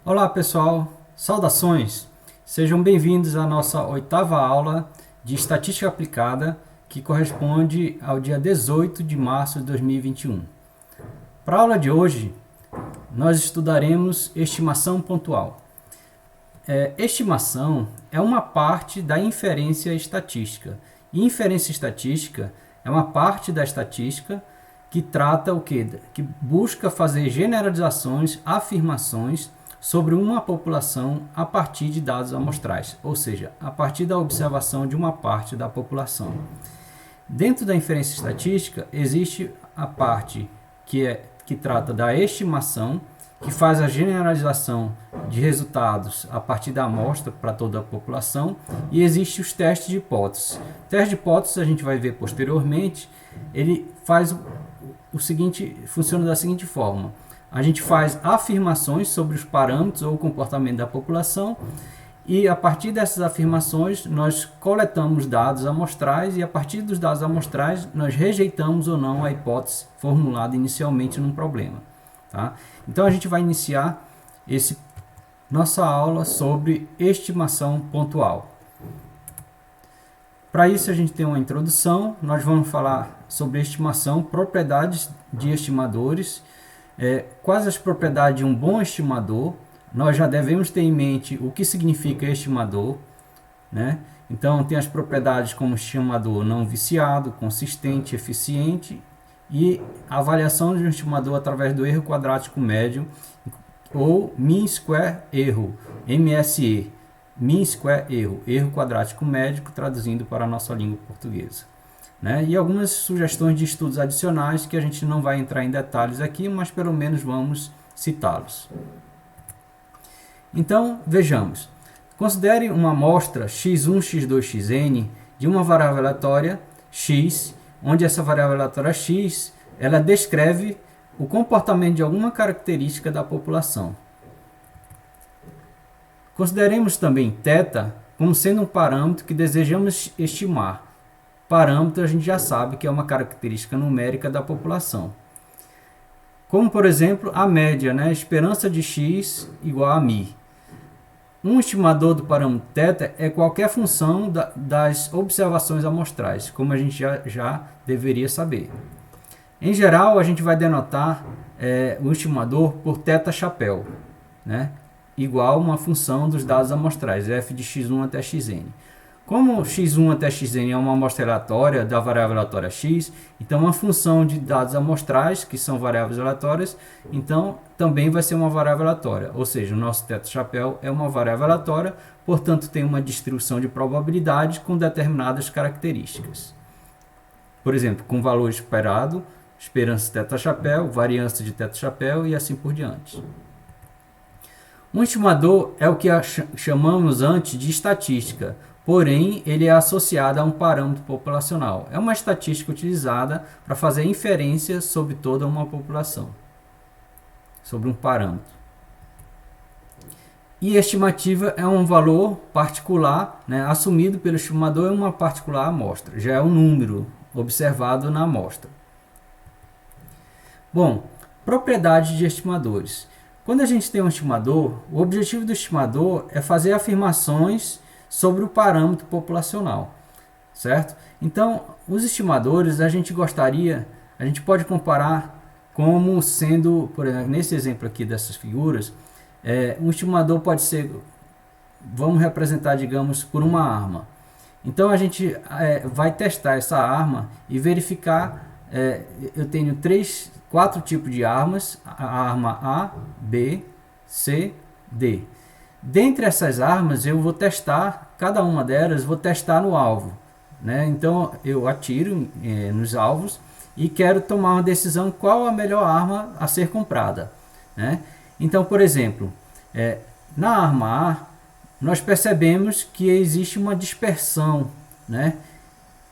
Olá pessoal, saudações! Sejam bem-vindos à nossa 8ª aula de Estatística Aplicada, que corresponde ao dia 18 de março de 2021. Para a aula de hoje, nós estudaremos estimação pontual. Estimação é uma parte da inferência estatística. E inferência estatística é uma parte da estatística que trata o quê? Que busca fazer generalizações, afirmações sobre uma população a partir de dados amostrais, ou seja, a partir da observação de uma parte da população. Dentro da inferência estatística, existe a parte que trata da estimação, que faz a generalização de resultados a partir da amostra para toda a população, e existe os testes de hipótese. O teste de hipótese, a gente vai ver posteriormente, ele faz o seguinte, funciona da seguinte forma: a gente faz afirmações sobre os parâmetros ou o comportamento da população, e a partir dessas afirmações nós coletamos dados amostrais, e a partir dos dados amostrais nós rejeitamos ou não a hipótese formulada inicialmente num problema. Tá? Então a gente vai iniciar nossa aula sobre estimação pontual. Para isso a gente tem uma introdução, nós vamos falar sobre estimação, propriedades de estimadores, quais as propriedades de um bom estimador. Nós já devemos ter em mente o que significa estimador, né? Então tem as propriedades como estimador não viciado, consistente, eficiente, e a avaliação de um estimador através do erro quadrático médio, ou mean square erro, MSE, mean square erro, erro quadrático médio, traduzindo para a nossa língua portuguesa. Né? E algumas sugestões de estudos adicionais que a gente não vai entrar em detalhes aqui, mas pelo menos vamos citá-los. Então, vejamos. Considere uma amostra x1, x2, xn de uma variável aleatória x, onde essa variável aleatória x ela descreve o comportamento de alguma característica da população. Consideremos também θ como sendo um parâmetro que desejamos estimar. Parâmetro a gente já sabe que é uma característica numérica da população. Como, por exemplo, a média, né? Esperança de x igual a μ. Um estimador do parâmetro θ é qualquer função das observações amostrais, como a gente já deveria saber. Em geral, a gente vai denotar o estimador por θ chapéu, né? Igual uma função dos dados amostrais, f de x1 até xn. Como x1 até xn é uma amostra aleatória da variável aleatória x, então uma função de dados amostrais, que são variáveis aleatórias, então também vai ser uma variável aleatória. Ou seja, o nosso θ chapéu é uma variável aleatória, portanto tem uma distribuição de probabilidade com determinadas características. Por exemplo, com valor esperado, esperança de θ chapéu, variância de θ chapéu e assim por diante. Um estimador é o que chamamos antes de estatística, porém ele é associado a um parâmetro populacional. É uma estatística utilizada para fazer inferência sobre toda uma população, sobre um parâmetro. E estimativa é um valor particular, né, assumido pelo estimador em uma particular amostra. Já é um número observado na amostra. Bom, propriedades de estimadores. Quando a gente tem um estimador, o objetivo do estimador é fazer afirmações sobre o parâmetro populacional, certo? Então, os estimadores a gente pode comparar como sendo, por exemplo, nesse exemplo aqui dessas figuras, um estimador pode ser, vamos representar, digamos, por uma arma. Então, a gente vai testar essa arma e verificar, eu tenho 4 tipos de armas, a arma A, B, C, D. Dentre essas armas, eu vou testar, cada uma delas, vou testar no alvo. Né? Então, eu atiro nos alvos e quero tomar uma decisão qual a melhor arma a ser comprada. Né? Então, por exemplo, na arma A, nós percebemos que existe uma dispersão, né?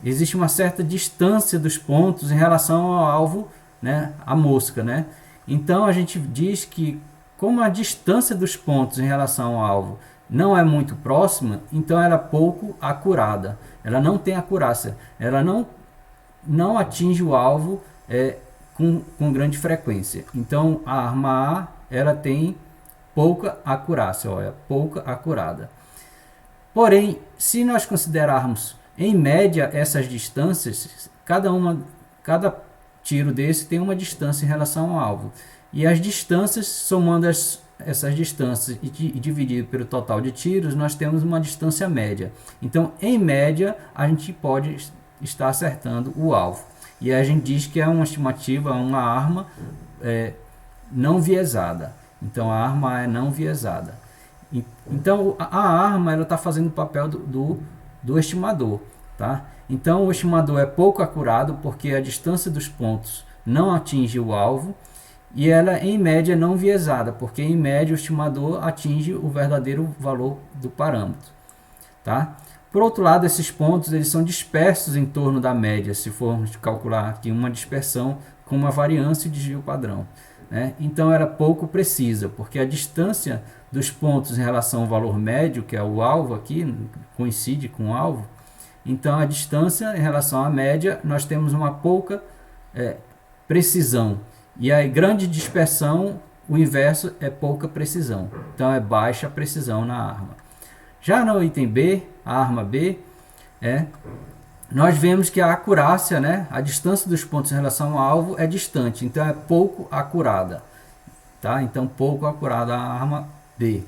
Existe uma certa distância dos pontos em relação ao alvo, né? A mosca. Né? Então, a gente diz que como a distância dos pontos em relação ao alvo não é muito próxima, então ela é pouco acurada. Ela não tem acurácia. Ela não atinge o alvo com grande frequência. Então, a arma A ela tem pouca acurácia, olha, pouca acurada. Porém, se nós considerarmos em média essas distâncias, cada tiro desse tem uma distância em relação ao alvo. E as distâncias, somando essas distâncias e dividido pelo total de tiros, nós temos uma distância média. Então, em média, a gente pode estar acertando o alvo. E a gente diz que é uma estimativa, uma arma não viesada. Então, a arma é não viesada. Então, a arma está fazendo o papel do estimador. Tá? Então, o estimador é pouco acurado porque a distância dos pontos não atinge o alvo. E ela, em média, é não viesada, porque em média o estimador atinge o verdadeiro valor do parâmetro. Tá? Por outro lado, esses pontos eles são dispersos em torno da média, se formos calcular aqui uma dispersão com uma variância e desvio padrão. Né? Então, era pouco precisa, porque a distância dos pontos em relação ao valor médio, que é o alvo aqui, coincide com o alvo. Então, a distância em relação à média, nós temos uma pouca precisão. E a grande dispersão, o inverso é pouca precisão. Então, é baixa precisão na arma. Já no item B, a arma B, nós vemos que a acurácia, né, a distância dos pontos em relação ao alvo é distante. Então, é pouco acurada. Tá? Então, pouco acurada a arma B.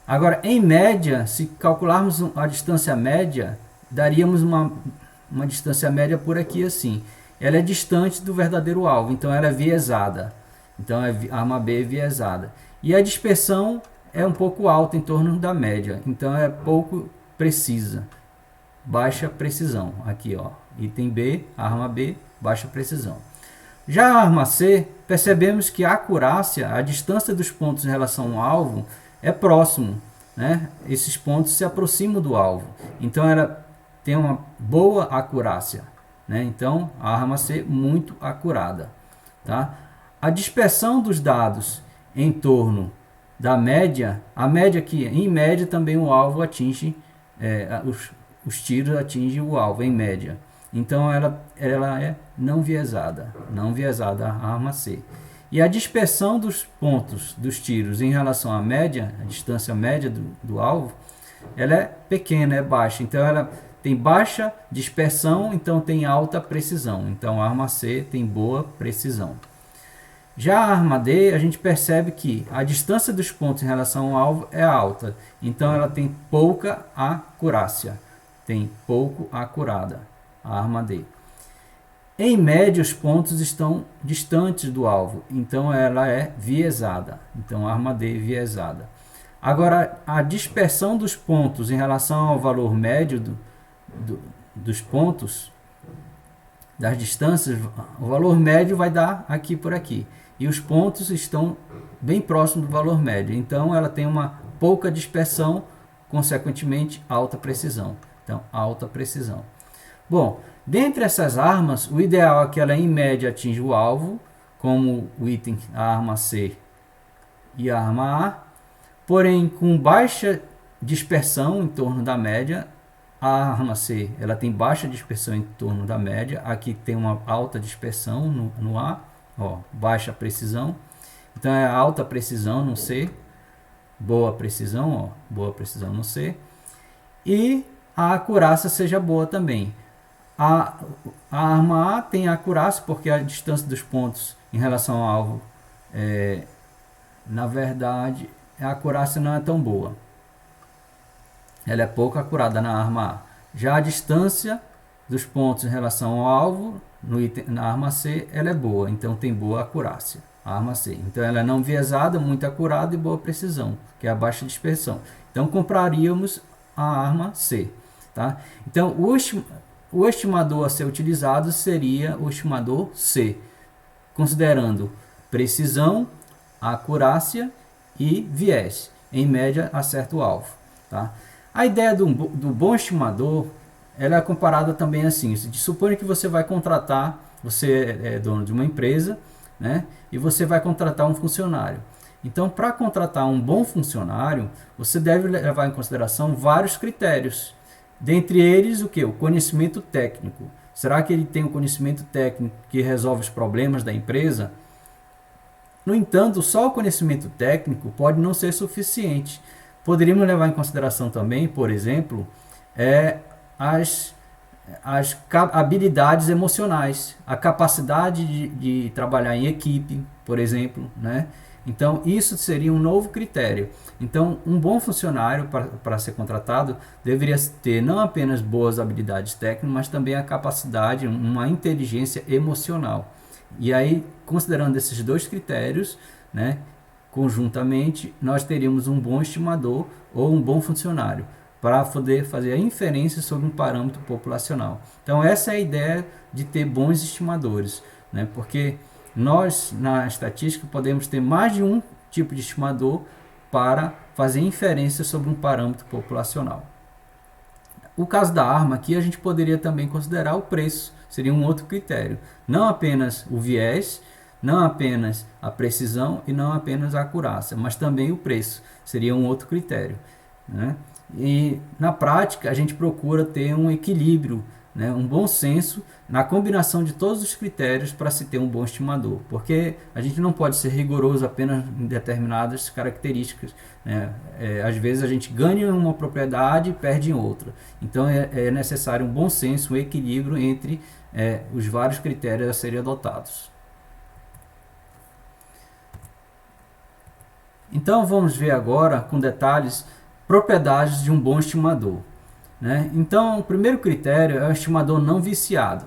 Agora, em média, se calcularmos a distância média, daríamos uma distância média por aqui assim. Ela é distante do verdadeiro alvo, então ela é viesada. Então a arma B é viesada. E a dispersão é um pouco alta em torno da média, então é pouco precisa. Baixa precisão. Aqui, ó, item B, arma B, baixa precisão. Já a arma C, percebemos que a acurácia, a distância dos pontos em relação ao alvo, é próximo. Né? Esses pontos se aproximam do alvo. Então ela tem uma boa acurácia. Né? Então, a arma C muito acurada. Tá? A dispersão dos dados em torno da média, a média aqui, em média também o alvo atinge, os tiros atingem o alvo em média. Então, ela é não viesada a arma C. E a dispersão dos pontos dos tiros em relação à média, a distância média do alvo, ela é pequena, é baixa. Então, ela tem baixa dispersão, então tem alta precisão. Então a arma C tem boa precisão. Já a arma D, a gente percebe que a distância dos pontos em relação ao alvo é alta. Então ela tem pouca acurácia. Tem pouco acurada. A arma D. Em média, os pontos estão distantes do alvo. Então ela é viesada. Então a arma D é viesada. Agora, a dispersão dos pontos em relação ao valor médio dos pontos, das distâncias, o valor médio vai dar aqui por aqui. E os pontos estão bem próximos do valor médio. Então, ela tem uma pouca dispersão, consequentemente, alta precisão. Então, alta precisão. Bom, dentre essas armas, o ideal é que ela, em média, atinja o alvo, como o item, a arma C e a arma A. Porém, com baixa dispersão em torno da média. A arma C, ela tem baixa dispersão em torno da média. Aqui tem uma alta dispersão no A, ó, baixa precisão. Então é alta precisão no C, boa precisão, ó, boa precisão no C. E a acurácia seja boa também. A arma A tem a acurácia porque a distância dos pontos em relação ao alvo, na verdade, a acurácia não é tão boa. Ela é pouco acurada na arma A. Já a distância dos pontos em relação ao alvo, na arma C, ela é boa. Então, tem boa acurácia. A arma C. Então, ela é não viesada, muito acurada e boa precisão, que é a baixa dispersão. Então, compraríamos a arma C. Tá? Então, o estimador a ser utilizado seria o estimador C, considerando precisão, acurácia e viés. Em média, acerta o alvo. Tá? A ideia do bom estimador, ela é comparada também assim. Suponha que você vai contratar, você é dono de uma empresa, né? E você vai contratar um funcionário. Então, para contratar um bom funcionário, você deve levar em consideração vários critérios. Dentre eles, o que? O conhecimento técnico. Será que ele tem um conhecimento técnico que resolve os problemas da empresa? No entanto, só o conhecimento técnico pode não ser suficiente. Poderíamos levar em consideração também, por exemplo, as habilidades emocionais, a capacidade de trabalhar em equipe, por exemplo, né? Então, isso seria um novo critério. Então, um bom funcionário para ser contratado deveria ter não apenas boas habilidades técnicas, mas também a capacidade, uma inteligência emocional. E aí, considerando esses dois critérios, né, conjuntamente, nós teríamos um bom estimador ou um bom funcionário para poder fazer a inferência sobre um parâmetro populacional. Então, essa é a ideia de ter bons estimadores, né? Porque nós, na estatística, podemos ter mais de um tipo de estimador para fazer inferência sobre um parâmetro populacional. O caso da arma aqui, a gente poderia também considerar o preço, seria um outro critério. Não apenas o viés, não apenas a precisão e não apenas a acurácia, mas também o preço, seria um outro critério, né? E na prática a gente procura ter um equilíbrio, né, um bom senso na combinação de todos os critérios para se ter um bom estimador, porque a gente não pode ser rigoroso apenas em determinadas características, né? Às vezes a gente ganha em uma propriedade e perde em outra, então é necessário um bom senso, um equilíbrio entre os vários critérios a serem adotados. Então vamos ver agora com detalhes propriedades de um bom estimador, né? Então, o primeiro critério é o estimador não viciado,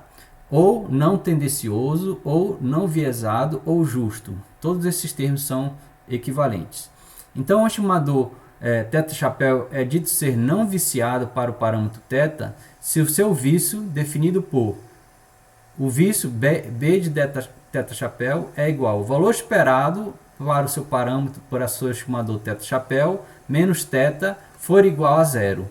ou não tendencioso, ou não viesado, ou justo. Todos esses termos são equivalentes. Então, o estimador θ-chapéu é dito ser não viciado para o parâmetro θ se o seu vício, definido por o vício B de θ-chapéu, é igual ao valor esperado para o seu parâmetro, para o seu estimador θ-chapéu, menos θ for igual a zero.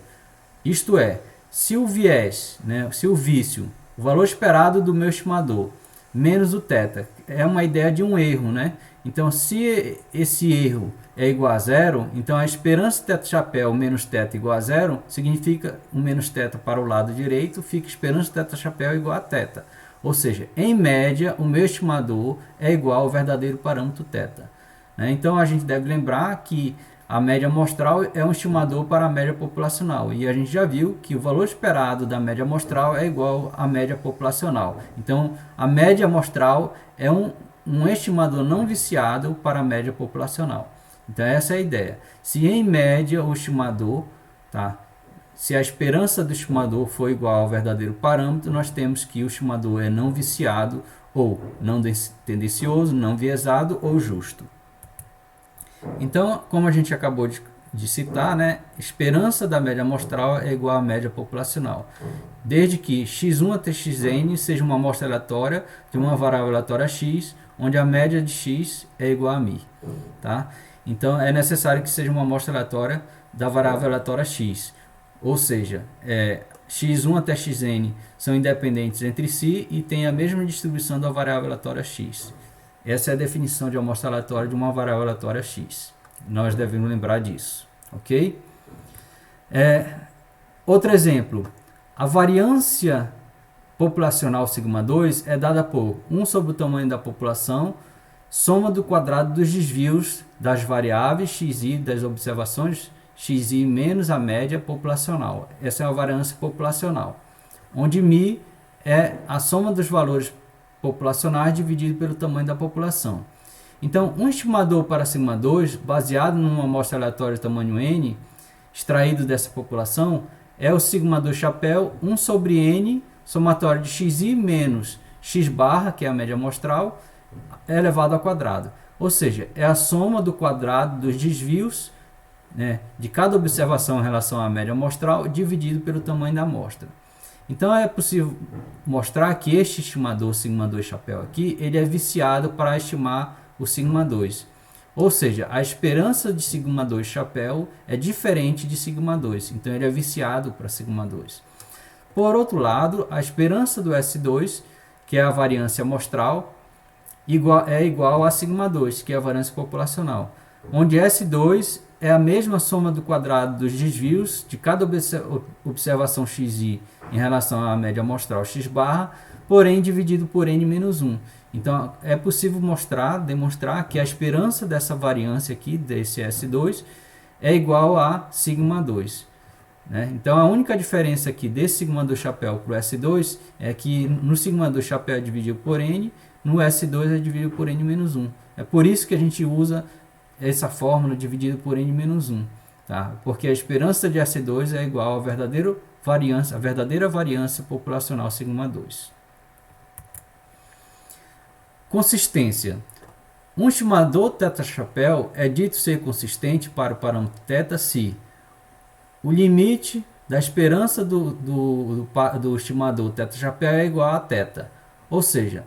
Isto é, se o viés, né, se o vício, o valor esperado do meu estimador, menos o θ, é uma ideia de um erro, né? Então, se esse erro é igual a zero, então a esperança θ-chapéu menos θ igual a zero, significa o menos θ para o lado direito, fica esperança θ-chapéu igual a θ. Ou seja, em média, o meu estimador é igual ao verdadeiro parâmetro θ. Então, a gente deve lembrar que a média amostral é um estimador para a média populacional. E a gente já viu que o valor esperado da média amostral é igual à média populacional. Então, a média amostral é um estimador não viciado para a média populacional. Então, essa é a ideia. Se em média o estimador, tá? Se a esperança do estimador for igual ao verdadeiro parâmetro, nós temos que o estimador é não viciado, ou não tendencioso, não viesado ou justo. Então, como a gente acabou de citar, né, esperança da média amostral é igual à média populacional, desde que x1 até xn seja uma amostra aleatória de uma variável aleatória x, onde a média de x é igual a μ. Tá? Então, é necessário que seja uma amostra aleatória da variável aleatória x, ou seja, x1 até xn são independentes entre si e têm a mesma distribuição da variável aleatória x. Essa é a definição de amostra aleatória de uma variável aleatória x. Nós devemos lembrar disso, ok? Outro exemplo, a variância populacional σ2 é dada por 1 sobre o tamanho da população, soma do quadrado dos desvios das variáveis xi das observações xi menos a média populacional. Essa é a variância populacional, onde μ é a soma dos valores populacionais dividido pelo tamanho da população. Então, um estimador para σ2, baseado numa amostra aleatória de tamanho n, extraído dessa população, é o σ2 chapéu 1 sobre n, somatório de xi menos x barra, que é a média amostral, elevado ao quadrado. Ou seja, é a soma do quadrado dos desvios, né, de cada observação em relação à média amostral, dividido pelo tamanho da amostra. Então é possível mostrar que este estimador σ2 chapéu aqui, ele é viciado para estimar o σ2. Ou seja, a esperança de σ2 chapéu é diferente de σ2. Então ele é viciado para σ2. Por outro lado, a esperança do S2, que é a variância amostral, é igual a σ2, que é a variância populacional, onde S2 é a mesma soma do quadrado dos desvios de cada observação xi em relação à média amostral x barra, porém dividido por n menos 1. Então é possível demonstrar que a esperança dessa variância aqui, desse S2, é igual a sigma 2. Né? Então a única diferença aqui desse sigma do chapéu para o S2 é que no sigma do chapéu é dividido por N, no S2 é dividido por N menos 1. É por isso que a gente usa essa fórmula dividido por N menos 1. Tá? Porque a esperança de S2 é igual à verdadeira variância populacional sigma 2. Consistência. Um estimador teta-chapéu é dito ser consistente para o parâmetro θ se o limite da esperança do estimador teta-chapéu é igual a θ. Ou seja,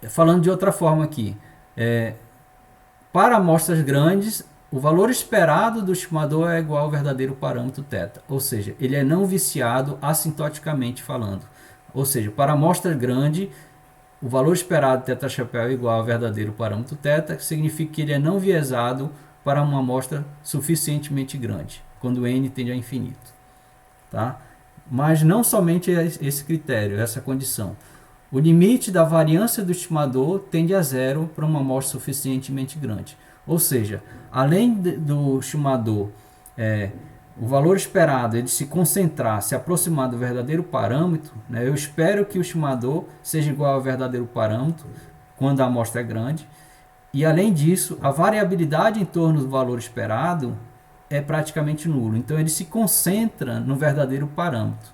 falando de outra forma aqui, para amostras grandes, o valor esperado do estimador é igual ao verdadeiro parâmetro θ. Ou seja, ele é não viciado assintoticamente falando. Ou seja, para amostra grande, o valor esperado de θ-chapéu é igual ao verdadeiro parâmetro θ, que significa que ele é não viesado para uma amostra suficientemente grande, quando n tende a infinito. Tá? Mas não somente esse critério, essa condição. O limite da variância do estimador tende a zero para uma amostra suficientemente grande. Ou seja, além do estimador, o valor esperado é de se concentrar, se aproximar do verdadeiro parâmetro, né? Eu espero que o estimador seja igual ao verdadeiro parâmetro quando a amostra é grande. E além disso, a variabilidade em torno do valor esperado é praticamente nulo. Então ele se concentra no verdadeiro parâmetro.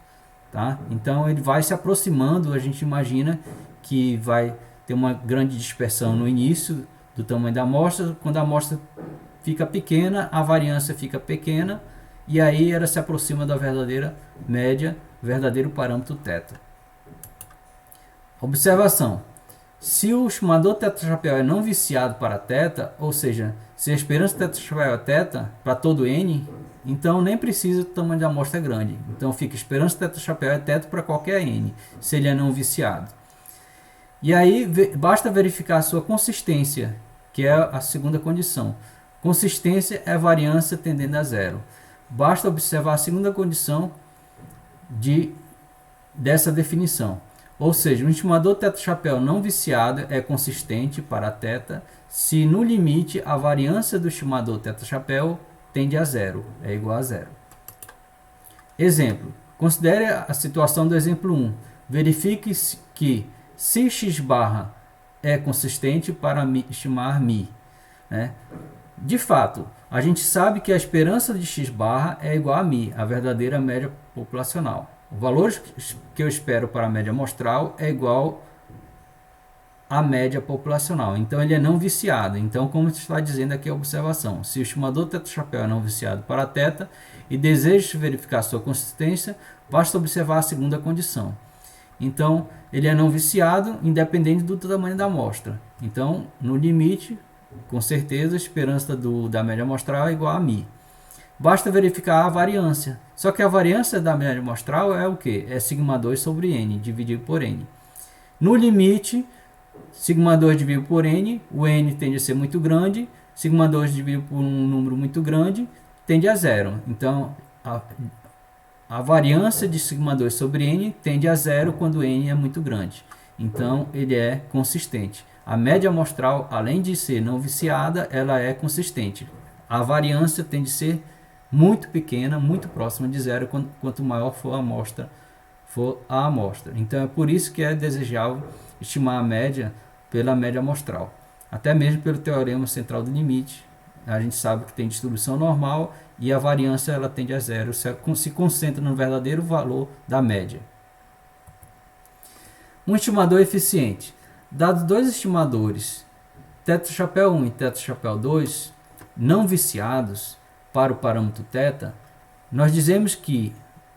Tá? Então ele vai se aproximando, a gente imagina que vai ter uma grande dispersão no início do tamanho da amostra. Quando a amostra fica pequena, a variância fica pequena, e aí ela se aproxima da verdadeira média, verdadeiro parâmetro θ. Observação. Se o estimador θ-chapéu é não viciado para θ, ou seja, se a esperança θ-chapéu é θ para todo n, então nem precisa do tamanho da amostra grande. Então fica esperança θ-chapéu é θ para qualquer n, se ele é não viciado. E aí basta verificar a sua consistência, que é a segunda condição. Consistência é variância tendendo a zero. Basta observar a segunda condição dessa definição. Ou seja, um estimador θ-chapéu não viciado é consistente para θ se no limite a variância do estimador θ-chapéu tende a zero, é igual a zero. Exemplo. Considere a situação do exemplo 1. Verifique que se x barra é consistente para estimar μ. Né? De fato, a gente sabe que a esperança de x barra é igual a μ, a verdadeira média populacional. O valor que eu espero para a média amostral é igual à média populacional. Então ele é não viciado. Então, como está dizendo aqui a observação, se o estimador θ-chapéu é não viciado para θ e deseja verificar sua consistência, basta observar a segunda condição. Então, ele é não viciado independente do tamanho da amostra. Então, no limite, com certeza, a esperança da média amostral é igual a μ. Basta verificar a variância. Só que a variância da média amostral é o quê? É sigma 2 sobre n, dividido por n. No limite, sigma 2 dividido por n, o n tende a ser muito grande, sigma 2 dividido por um número muito grande, tende a zero. Então, a variância de sigma 2 sobre n tende a zero quando n é muito grande. Então, ele é consistente. A média amostral, além de ser não viciada, ela é consistente. A variância tende a ser muito pequena, muito próxima de zero, quanto maior for a amostra. Então é por isso que é desejável estimar a média pela média amostral. Até mesmo pelo teorema central do limite, a gente sabe que tem distribuição normal e a variância ela tende a zero, se concentra no verdadeiro valor da média. Um estimador eficiente. Dados dois estimadores, θ-chapéu 1 e θ-chapéu 2, não viciados para o parâmetro θ, nós dizemos que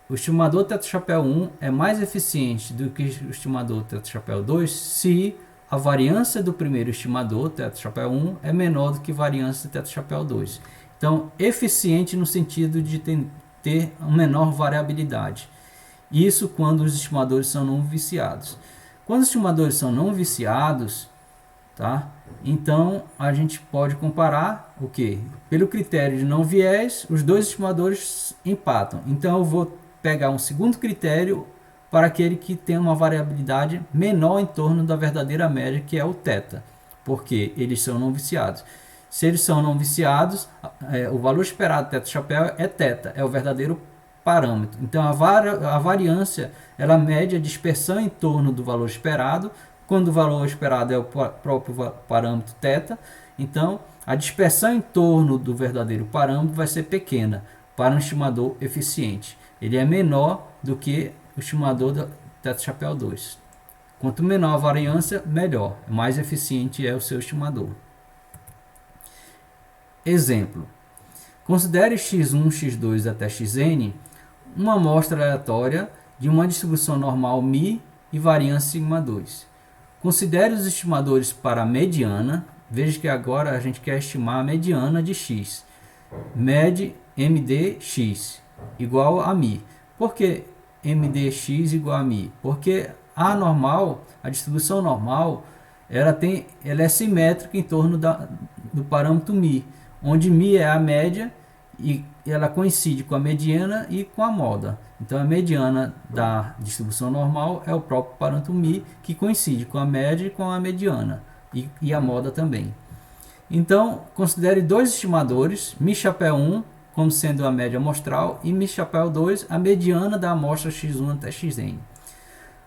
o estimador θ-chapéu 1 é mais eficiente do que o estimador θ-chapéu 2 se a variância do primeiro estimador, θ-chapéu 1, é menor do que a variância do θ-chapéu 2. Então, eficiente no sentido de ter uma menor variabilidade. Isso quando os estimadores são não viciados. Quando os estimadores são não viciados, tá? Então a gente pode comparar o que? Pelo critério de não viés, os dois estimadores empatam. Então eu vou pegar um segundo critério para aquele que tem uma variabilidade menor em torno da verdadeira média, que é o θ, porque eles são não viciados. Se eles são não viciados, o valor esperado do θ-chapéu é θ, é o verdadeiro parâmetro. Então a variância ela mede a dispersão em torno do valor esperado, quando o valor esperado é o próprio parâmetro θ. Então a dispersão em torno do verdadeiro parâmetro vai ser pequena para um estimador eficiente. Ele é menor do que o estimador do θ-chapéu 2. Quanto menor a variância, melhor, mais eficiente é o seu estimador. Exemplo: considere x1, x2 até xn uma amostra aleatória de uma distribuição normal μ e variância σ2. Considere os estimadores para a mediana. Veja que agora a gente quer estimar a mediana de x. Mede mdx igual a μ. Por que mdx igual a μ? Porque a normal, a distribuição normal, ela é simétrica em torno do parâmetro μ, onde μ é a média e ela coincide com a mediana e com a moda. Então a mediana da distribuição normal é o próprio parâmetro μ, que coincide com a média e com a mediana e a moda também. Então considere dois estimadores, μ-chapéu1 como sendo a média amostral e μ-chapéu 2 a mediana da amostra x1 até xn.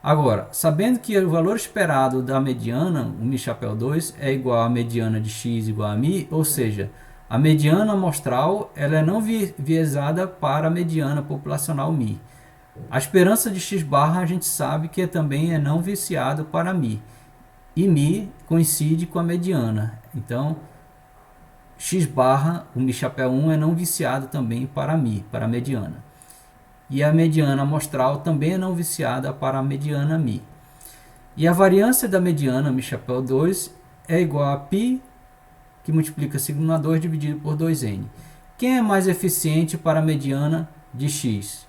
Agora, sabendo que o valor esperado da mediana, o μ-chapéu 2, é igual à mediana de x igual a μ, ou seja, a mediana amostral ela é não viesada para a mediana populacional μ. A esperança de x barra a gente sabe que também é não viciado para μ. E μ coincide com a mediana. Então, x barra, o μ-chapéu 1 é não viciado também para μ, para a mediana. E a mediana amostral também é não viciada para a mediana μ. E a variância da mediana μ-chapéu 2 é igual a π, que multiplica sigma 2 dividido por 2n. Quem é mais eficiente para a mediana de x?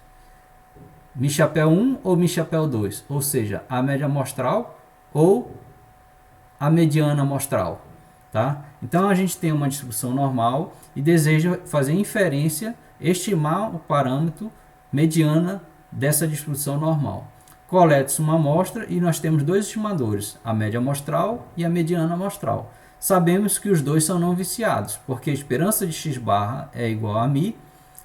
μ-chapéu 1 ou μ-chapéu 2? Ou seja, a média amostral ou a mediana amostral. Tá? Então a gente tem uma distribuição normal e deseja fazer inferência, estimar o parâmetro mediana dessa distribuição normal. Coleta-se uma amostra e nós temos dois estimadores, a média amostral e a mediana amostral. Sabemos que os dois são não viciados, porque a esperança de x barra é igual a μ,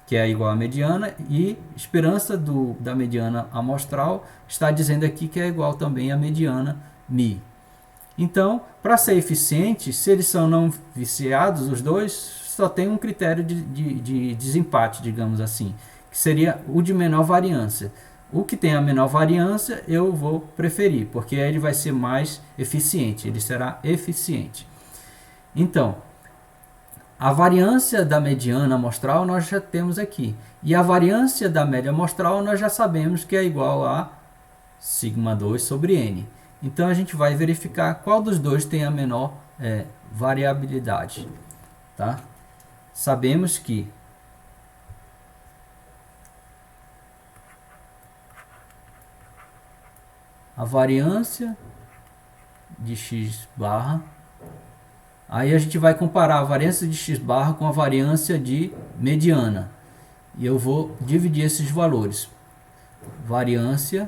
que é igual à mediana, e esperança da mediana amostral está dizendo aqui que é igual também à mediana μ. Então, para ser eficiente, se eles são não viciados, os dois, só tem um critério de desempate, digamos assim, que seria o de menor variância. O que tem a menor variância eu vou preferir, porque ele vai ser mais eficiente, ele será eficiente. Então, a variância da mediana amostral nós já temos aqui. E a variância da média amostral nós já sabemos que é igual a sigma 2 sobre n. Então a gente vai verificar qual dos dois tem a menor variabilidade. Tá? Sabemos que a variância de x barra, aí a gente vai comparar a variância de x barra com a variância de mediana. E eu vou dividir esses valores. Variância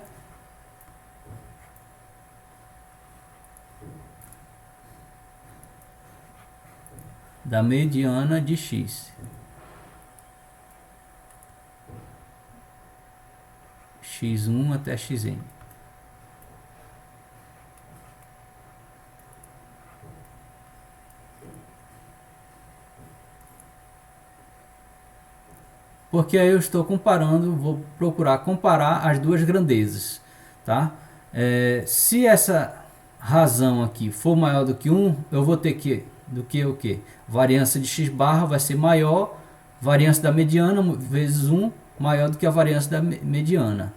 da mediana de x. x1 até xn. Porque aí eu estou comparando, vou procurar comparar as duas grandezas. Tá? Se essa razão aqui for maior do que 1, eu vou ter que o quê? Variância de x barra vai ser maior, variância da mediana vezes 1 maior do que a variância da mediana.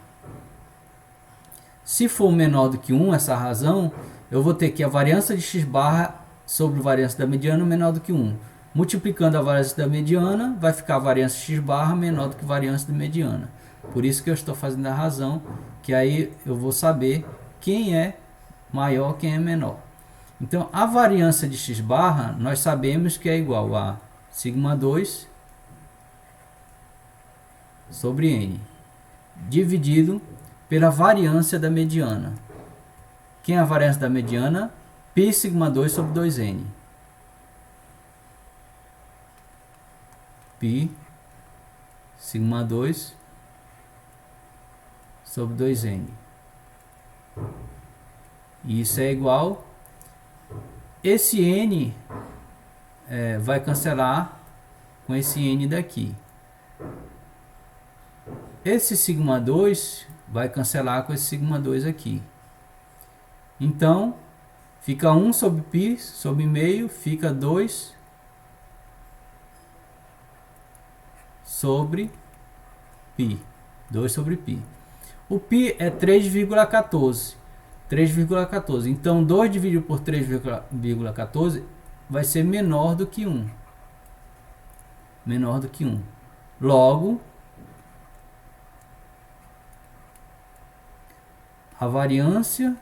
Se for menor do que 1 essa razão, eu vou ter que a variância de x barra sobre a variância da mediana menor do que 1. Multiplicando a variância da mediana, vai ficar a variância x barra menor do que a variância da mediana. Por isso que eu estou fazendo a razão, que aí eu vou saber quem é maior, quem é menor. Então, a variância de x barra, nós sabemos que é igual a sigma 2 sobre n, dividido pela variância da mediana. Quem é a variância da mediana? Π sigma 2 sobre 2n. Π sigma 2 sobre 2n. Isso é igual. Esse n vai cancelar com esse n daqui. Esse sigma 2 vai cancelar com esse sigma 2 aqui. Então, fica 1 sobre π sobre meio, fica 2 sobre π. 2 sobre π. O π é 3,14. 3,14. Então, 2 dividido por 3,14 vai ser menor do que 1. Menor do que 1. Logo, a variância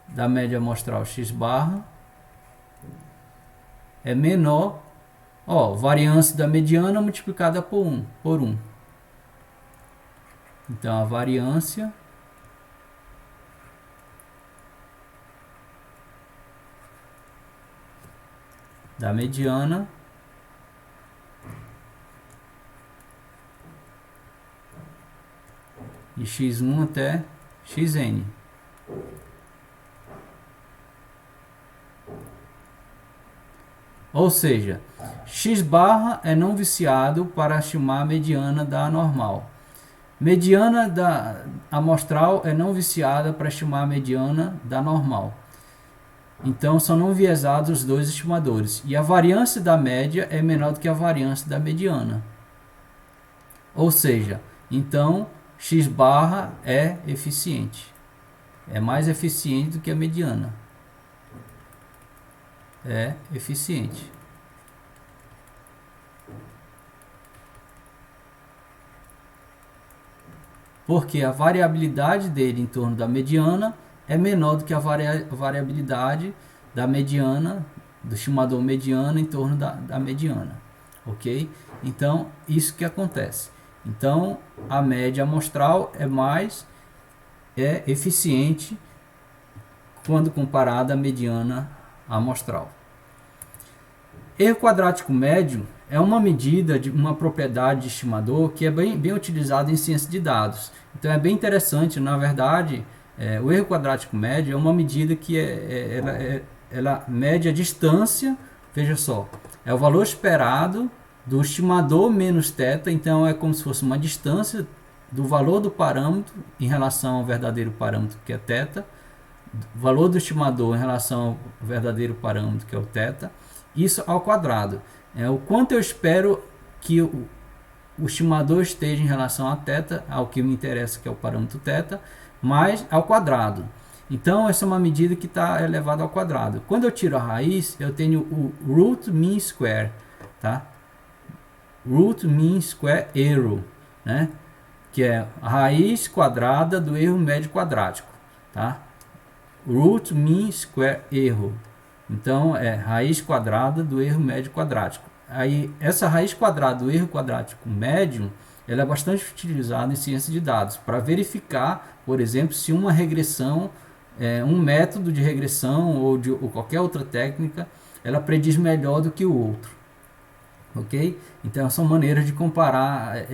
da média amostral x barra é menor, variância da mediana multiplicada por 1. Então, a variância da mediana de x1 até xn. Ou seja, x barra é não viciado para estimar a mediana da normal. Mediana da amostral é não viciada para estimar a mediana da normal. Então, são não viesados os dois estimadores. E a variância da média é menor do que a variância da mediana. Ou seja, então, x barra é eficiente. É mais eficiente do que a mediana. É eficiente. Porque a variabilidade dele em torno da mediana é menor do que a variabilidade da mediana, do estimador mediano em torno da mediana. Ok? Então, isso que acontece. Então, a média amostral é eficiente quando comparada à mediana amostral. Erro quadrático médio é uma medida de uma propriedade de estimador que é bem utilizada em ciência de dados. Então é bem interessante, na verdade, o erro quadrático médio é uma medida que ela mede a distância, veja só, é o valor esperado do estimador menos θ, então é como se fosse uma distância do valor do parâmetro em relação ao verdadeiro parâmetro que é θ, valor do estimador em relação ao verdadeiro parâmetro que é o θ, isso ao quadrado. É o quanto eu espero que o estimador esteja em relação a θ, ao que me interessa que é o parâmetro θ, mais ao quadrado. Então essa é uma medida que está elevada ao quadrado. Quando eu tiro a raiz, eu tenho o root mean square, tá? Root mean square error, né? Que é a raiz quadrada do erro médio quadrático, tá? Root mean square error. Então é raiz quadrada do erro médio quadrático. Aí essa raiz quadrada do erro quadrático médio, ela é bastante utilizada em ciência de dados para verificar, por exemplo, se uma regressão, um método de regressão ou qualquer outra técnica, ela prediz melhor do que o outro. Ok? Então são maneiras de comparar,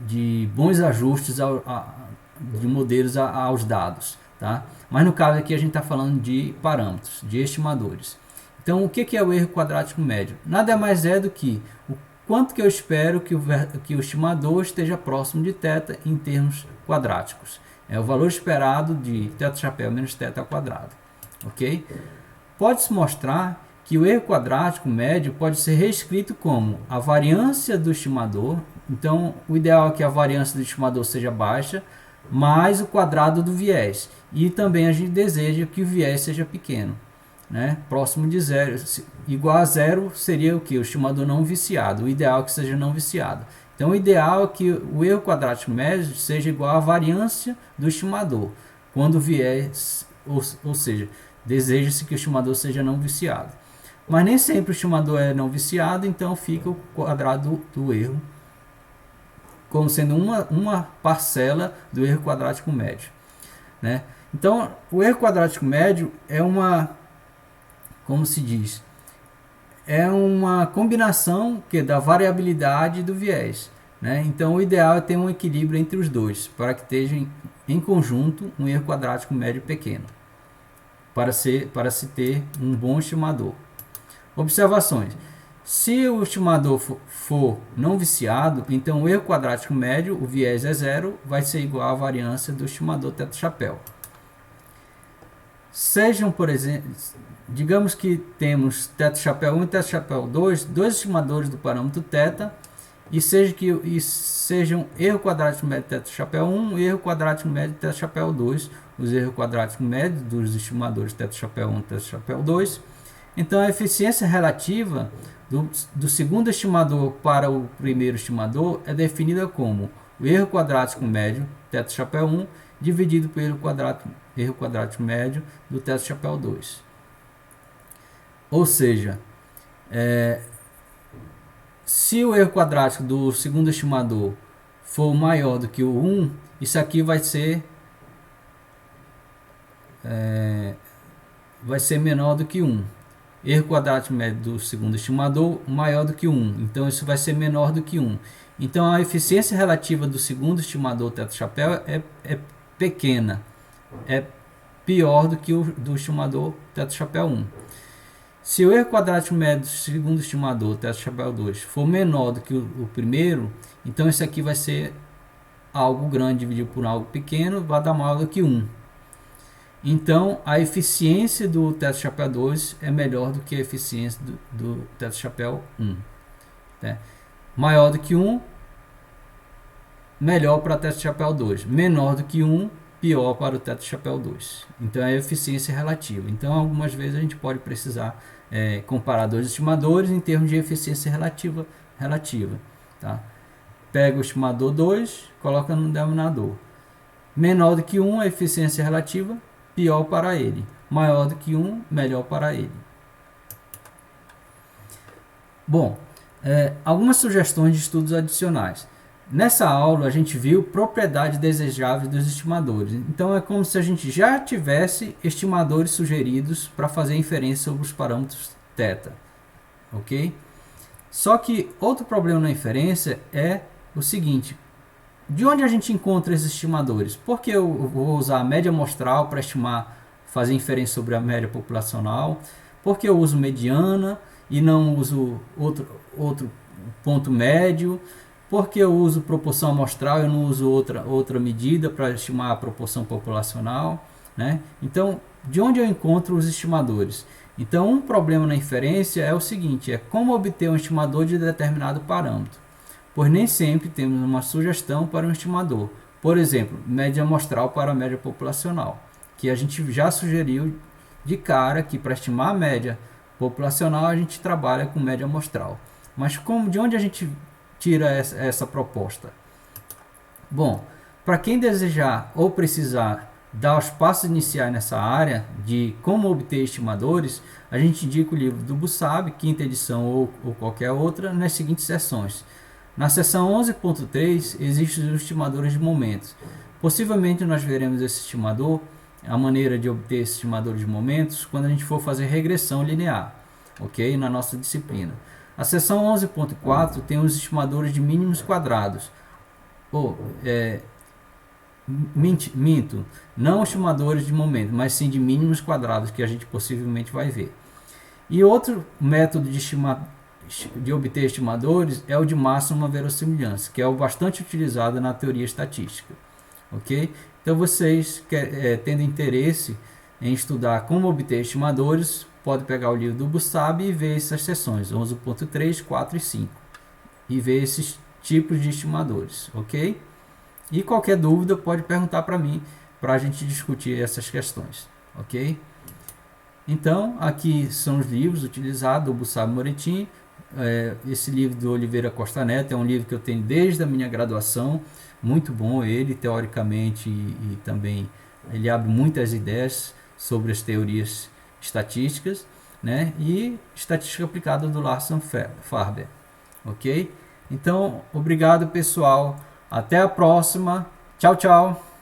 de bons ajustes de modelos aos dados. Tá? Mas no caso aqui a gente está falando de parâmetros, de estimadores. Então o que é o erro quadrático médio? Nada mais é do que o quanto que eu espero que o estimador esteja próximo de θ em termos quadráticos. É o valor esperado de θ chapéu menos θ ao quadrado. Ok? Pode-se mostrar que o erro quadrático médio pode ser reescrito como a variância do estimador. Então o ideal é que a variância do estimador seja baixa, mais o quadrado do viés. E também a gente deseja que o viés seja pequeno, né? Próximo de zero. Igual a zero seria o que? O estimador não viciado. O ideal é que seja não viciado. Então o ideal é que o erro quadrático médio seja igual à variância do estimador, quando o viés, ou seja, deseja-se que o estimador seja não viciado. Mas nem sempre o estimador é não viciado, então fica o quadrado do erro como sendo uma parcela do erro quadrático médio, né? Então, o erro quadrático médio é como se diz, é uma combinação da variabilidade e do viés, né? Então, o ideal é ter um equilíbrio entre os dois, para que estejam em conjunto um erro quadrático médio pequeno, para se ter um bom estimador. Observações. Se o estimador for não viciado, então o erro quadrático médio, o viés é zero, vai ser igual à variância do estimador teto-chapéu. Sejam, por exemplo, digamos que temos teto-chapéu 1 e teto-chapéu 2, dois estimadores do parâmetro θ, e sejam erro quadrático médio teto-chapéu 1 e erro quadrático médio teto-chapéu 2, os erros quadráticos médios dos estimadores teto-chapéu 1 e teto-chapéu 2. Então, a eficiência relativa do segundo estimador para o primeiro estimador é definida como o erro quadrático médio teto-chapéu 1 dividido pelo erro quadrático médio do teto-chapéu 2. Ou seja, se o erro quadrático do segundo estimador for maior do que o 1, isso aqui vai ser menor do que 1. Erro quadrático médio do segundo estimador maior do que 1. Então, isso vai ser menor do que 1. Então, a eficiência relativa do segundo estimador teto-chapéu é pequena. É pior do que o do estimador teto-chapéu 1. Se o erro quadrático médio do segundo estimador teto-chapéu 2 for menor do que o primeiro, então isso aqui vai ser algo grande dividido por algo pequeno, vai dar maior do que 1. Então, a eficiência do teto-chapéu 2 é melhor do que a eficiência do teto-chapéu 1. Né? Maior do que 1, melhor para o teto-chapéu 2. Menor do que 1, pior para o teto-chapéu 2. Então, é a eficiência relativa. Então, algumas vezes a gente pode precisar comparar dois estimadores em termos de eficiência relativa. Tá? Pega o estimador 2, coloca no denominador. Menor do que 1, a eficiência relativa, pior para ele. Maior do que 1, melhor para ele. Bom, algumas sugestões de estudos adicionais. Nessa aula a gente viu propriedades desejáveis dos estimadores. Então é como se a gente já tivesse estimadores sugeridos para fazer inferência sobre os parâmetros θ. Ok? Só que outro problema na inferência é o seguinte: de onde a gente encontra esses estimadores? Por que eu vou usar a média amostral para fazer inferência sobre a média populacional? Por que eu uso mediana e não uso outro ponto médio? Por que eu uso proporção amostral e não uso outra medida para estimar a proporção populacional? Né? Então, de onde eu encontro os estimadores? Então, um problema na inferência é o seguinte: é como obter um estimador de determinado parâmetro. Pois nem sempre temos uma sugestão para um estimador. Por exemplo, média amostral para a média populacional, que a gente já sugeriu de cara que para estimar a média populacional a gente trabalha com média amostral. Mas de onde a gente tira essa proposta? Bom, para quem desejar ou precisar dar os passos iniciais nessa área de como obter estimadores, a gente indica o livro do Bussab, quinta edição ou qualquer outra, nas seguintes seções. Na seção 11.3 existem os estimadores de momentos. Possivelmente nós veremos esse estimador, a maneira de obter esse estimador de momentos, quando a gente for fazer regressão linear, ok? Na nossa disciplina. A seção 11.4 tem os estimadores de mínimos quadrados. Minto, não estimadores de momento, mas sim de mínimos quadrados, que a gente possivelmente vai ver. E outro método de obter estimadores é o de máxima verossimilhança, que é o bastante utilizado na teoria estatística. Ok? Então, vocês tendo interesse em estudar como obter estimadores, pode pegar o livro do Bussab e ver essas seções, 11.3, 4 e 5, e ver esses tipos de estimadores, ok? E qualquer dúvida pode perguntar para mim, para a gente discutir essas questões, ok? Então, aqui são os livros utilizados do Bussab Moretti. Esse livro do Oliveira Costa Neto é um livro que eu tenho desde a minha graduação, muito bom ele, teoricamente, e também ele abre muitas ideias sobre as teorias estatísticas, né? E estatística aplicada do Larson Farber, ok? Então, obrigado pessoal, Até a próxima. Tchau, tchau.